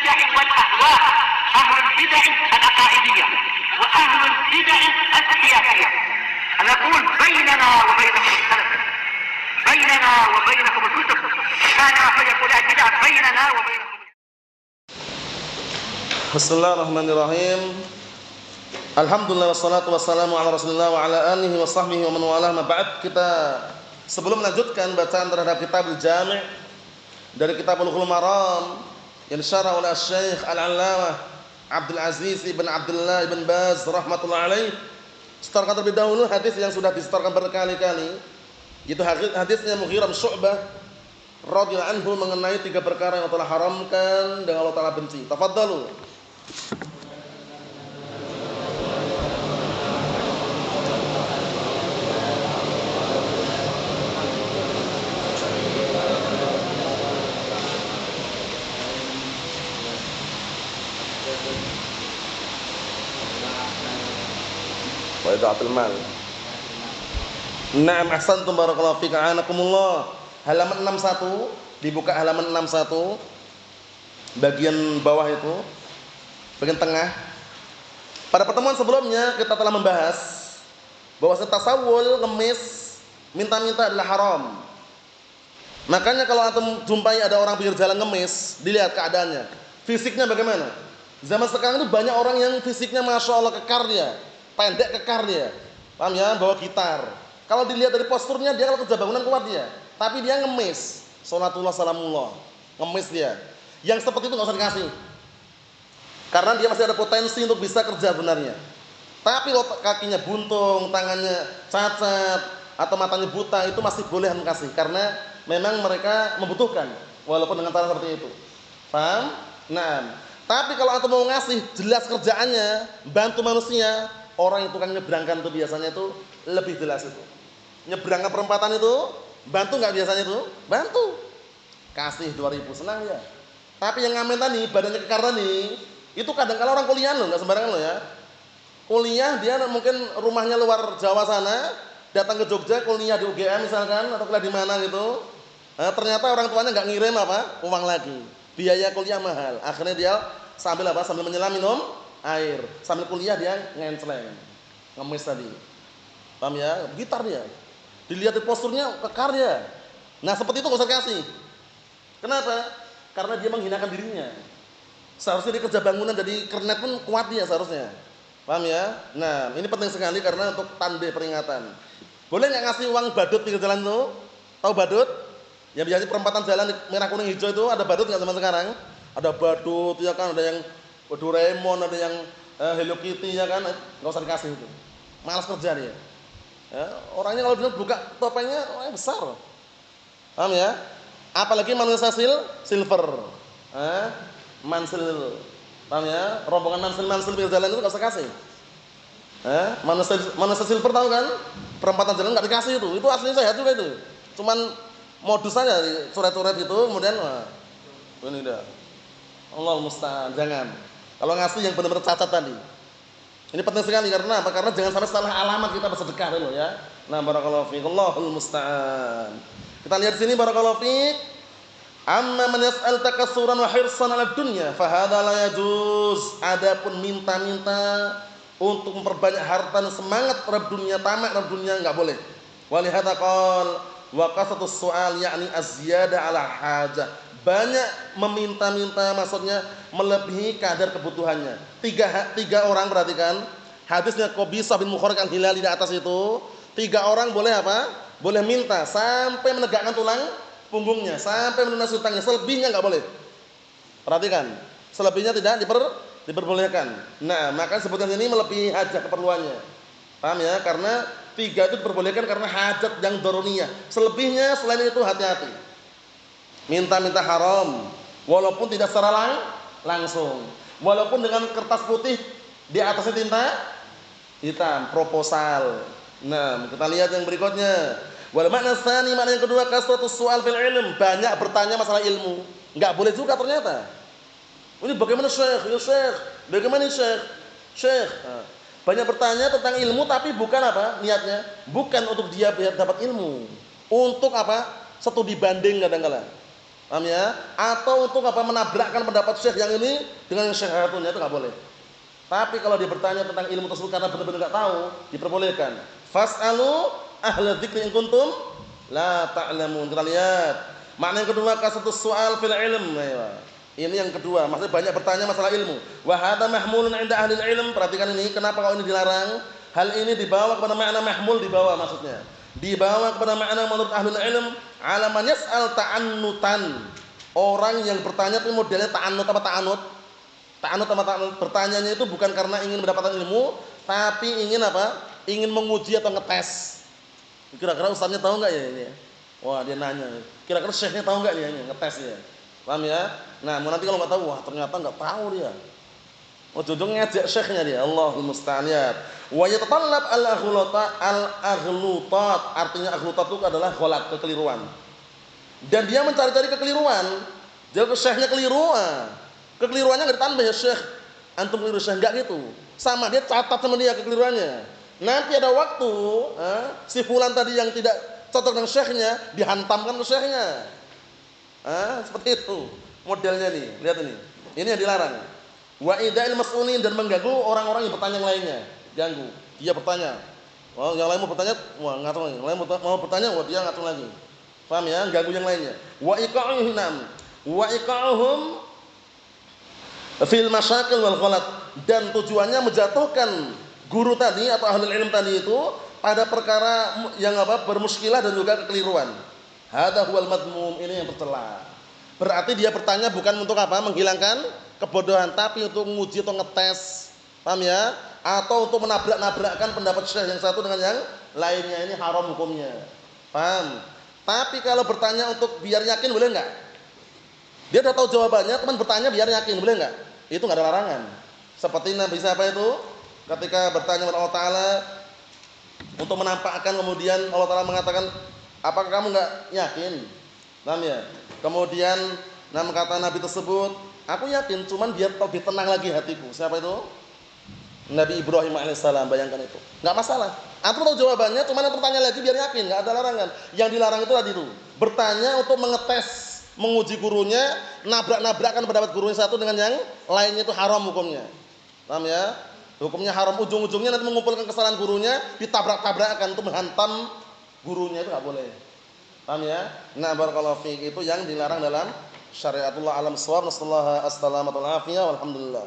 البدع والأهواء، أهل البدع العقائدية وأهل البدع السياسية. نقول بيننا وبينكم السلف، بيننا وبينكم الكتب، كان فيقول البدع بيننا وبينكم. Bismillahirrahmanirrahim. Alhamdulillah wassalatu wassalamu ala Rasulillah wa ala alihi wa sahbihi wa man walah. Ma ba'd. Kita sebelum melanjutkan bacaan terhadap Kitabul Jami' dari Kitab Bulughul Maram yang disyarah oleh Syekh Al-Allamah Abdul Aziz ibn Abdullah ibn Baz rahmatullah alaih, setorkan terlebih dahulu hadis yang sudah disetorkan berkali-kali, yaitu hadisnya Mughirah bin Syu'bah radhiyallahu anhu mengenai 3 perkara yang Allah haramkan dan Allah Ta'ala benci. Tafadhalu. Wa idaatul mal. Na'am, ahsantum barakallahu fik, a'anakumullah. Halaman 61, dibuka halaman 61. Bagian bawah itu, bagian tengah. Pada pertemuan sebelumnya kita telah membahas bahwa tasawul, ngemis, minta-minta adalah haram. Makanya kalau antum jumpai ada orang pinggir jalan ngemis, dilihat keadaannya, fisiknya bagaimana. Zaman sekarang itu banyak orang yang fisiknya masya Allah kekar dia, pendek kekar dia, paham ya, bawa gitar. Kalau dilihat dari posturnya dia kalau kerja bangunan kuat dia, tapi dia ngemis, sholatullah salamullah, ngemis dia. Yang seperti itu nggak usah dikasih, karena dia masih ada potensi untuk bisa kerja benarnya. Tapi kalau kakinya buntung, tangannya cacat, atau matanya buta, itu masih boleh dikasih, karena memang mereka membutuhkan, walaupun dengan cara seperti itu. Paham? Nah, tapi kalau antum mau ngasih jelas kerjaannya, bantu manusia, orang yang tukang nyebrangkan itu biasanya itu lebih jelas itu. Nyebrangkan perempatan itu, bantu nggak biasanya itu? Bantu. Kasih 2.000, senang ya. Tapi yang ngamen tadi, badannya kekar tadi, itu kadang kala orang kuliah loh, nggak sembarangan loh ya. Kuliah dia mungkin rumahnya luar Jawa sana, datang ke Jogja kuliah di UGM misalkan, atau kuliah di mana gitu. Nah, ternyata orang tuanya nggak ngirim apa? Uang lagi. Biaya kuliah mahal. Akhirnya dia sambil apa? Sambil menyelam minum air. Sambil kuliah dia ngenceleng. Ngemis tadi. Paham ya? Gitar dia. Dilihat di posturnya kekar dia. Nah, seperti itu enggak usah kasih. Kenapa? Karena dia menghinakan dirinya. Seharusnya dia kerja bangunan jadi kernet pun kuat dia seharusnya. Paham ya? Nah, ini penting sekali karena untuk tanda peringatan. Boleh enggak ngasih uang badut pinggir jalan itu? Tahu badut? Yang biasanya perempatan jalan merah kuning hijau itu ada badut enggak zaman sekarang? Ada badut ya kan, ada yang Doraemon, ada yang Hello Kitty ya kan, enggak usah dikasih itu. Malas kerja dia. Ya, orangnya kalau dia buka topengnya orangnya besar. Paham ya? Apalagi manusia silver. Mansil. Paham ya? Rombongan mansil pinggir jalan itu enggak usah kasih. Manusia silver tahu kan? Perempatan jalan enggak dikasih itu. Itu aslinya sehat juga itu. Cuman modus saja coret-coret gitu, kemudian ini dah. Allahul musta'an, jangan. Kalau ngasih yang benar-benar cacat tadi. Ini penting sekali karena apa? Karena jangan sampai salah alamat kita bersedekah loh ya. Nah, barakallahu fiik. Allahul musta'an. Kita lihat sini barakallahu fiik. Amma man yas'al takassuran wa hirsan 'ala dunya fa hadza la yajuz. Adapun minta-minta untuk memperbanyak harta dan semangat terhadap dunia, tamak terhadap dunia enggak boleh. Walihada qala wa qasatus su'al yakni az-ziyada 'ala hajah. Banyak meminta-minta maksudnya melebihi kadar kebutuhannya. Tiga orang, perhatikan hadisnya Qabisah bin Mukharrik al-Hilali di atas itu. 3 orang boleh apa? Boleh minta sampai menegakkan tulang punggungnya, sampai melunasi hutangnya. Selebihnya enggak boleh. Perhatikan, selebihnya tidak diperbolehkan. Nah, maka sebutkan ini melebihi hajat keperluannya. Paham ya? Karena 3 itu diperbolehkan karena hajat yang daruriyah. Selebihnya selain itu hati-hati. Minta-minta haram, walaupun tidak secara langsung, walaupun dengan kertas putih di atasnya tinta hitam, proposal. Nah, kita lihat yang berikutnya. Wal makna tsani, makna yang kedua, kasratus su'al fil ilm, banyak bertanya masalah ilmu. Enggak boleh juga ternyata. Ini bagaimana Syekh? Ya Syekh, bagaimana Syekh? Syekh. Banyak bertanya tentang ilmu tapi bukan apa? Niatnya bukan untuk dia biar dapat ilmu. Untuk apa? Studi banding kadang-kadang. Paham ya? Atau untuk apa, menabrakkan pendapat syekh yang ini dengan yang syekh satunya, itu enggak boleh. Tapi kalau dia bertanya tentang ilmu tersebut karena benar-benar enggak tahu, diperbolehkan. Fas'alu ahla dzikri in kuntum la ta'lamun. Kita lihat. Makna yang kedua, kasratus su'al fil ilm. Ini yang kedua, maksudnya banyak bertanya masalah ilmu. Wa hadza mahmulun 'inda ahli ilm. Perhatikan ini, kenapa kalau ini dilarang? Hal ini dibawa kepada makna mahmul, dibawa maksudnya. Dibawa kepada makna menurut ahli ilm, ala man yas'al ta'annutan. Orang yang bertanya itu modelnya ta'annut apa ta'anut? Ta'anut sama ta'anut, bertanyanya itu bukan karena ingin mendapatkan ilmu, tapi ingin apa? Ingin menguji atau ngetes. Kira-kira ustaznya tahu enggak ya ini? Wah, dia nanya. Kira-kira syekhnya tahu enggak dia ini? Ngetes ya. Paham ya? Nah, nanti kalau enggak tahu, wah ternyata enggak tahu dia. Ujung-ujung ngajak syekhnya dia. Allahul musta'an. Wa yatatallab al-aghlutat. Artinya aghlutat itu adalah ghalat, kekeliruan. Dan dia mencari-cari kekeliruan. Jadi syekhnya keliru, kekeliruannya enggak ditambah ya syekh. Antum keliru syekh enggak gitu. Sama, dia catat sama dia kekeliruannya. Nanti ada waktu, si fulan tadi yang tidak cocok dengan syekhnya dihantamkan ke syekhnya. Seperti itu modelnya nih. Lihat ini. Ini yang dilarang. Wa ida'il mas'ulin, dan mengganggu orang-orang yang bertanya yang lainnya. Ganggu. Dia bertanya. Oh, yang lain mau bertanya, wah ngatur lagi. Yang lain mau bertanya, wah dia ngatur lagi. Paham ya? Ganggu yang lainnya. Wa iqa'uhum fil masyakil wal ghalat, dan tujuannya menjatuhkan guru tadi atau ahli ilmu tadi itu pada perkara yang apa, bermuskilah dan juga kekeliruan. Hadza huwal madmum, ini yang tercela. Berarti dia bertanya bukan untuk apa? Menghilangkan kebodohan, tapi untuk menguji atau ngetes. Paham ya? Atau untuk menabrak-nabrakkan pendapat syekh yang satu dengan yang lainnya, ini haram hukumnya. Paham? Tapi kalau bertanya untuk biar yakin boleh enggak? Dia sudah tahu jawabannya, teman bertanya biar yakin, boleh enggak? Itu enggak ada larangan. Seperti Nabi siapa itu? Ketika bertanya kepada Allah Ta'ala untuk menampakkan, kemudian Allah Ta'ala mengatakan, apakah kamu enggak yakin? Paham ya? Kemudian kata Nabi tersebut, aku yakin, cuman biar lebih tenang lagi hatiku. Siapa itu? Nabi Ibrahim alaihissalam, bayangkan itu. Enggak masalah. Antum tahu jawabannya, cuman yang bertanya lagi biar yakin, enggak ada larangan. Yang dilarang itu tadi itu, bertanya untuk mengetes, menguji gurunya, nabrak-nabrakkan pendapat gurunya satu dengan yang lainnya, itu haram hukumnya. Paham ya? Hukumnya haram, ujung-ujungnya nanti mengumpulkan kesalahan gurunya, ditabrak-tabrakkan untuk menghantam gurunya, itu enggak boleh. Paham ya? Nah, barakallahu fiik, itu yang dilarang dalam syariatullah alam shawab. Nasallahu as-salamata wal afiyah, walhamdulillah.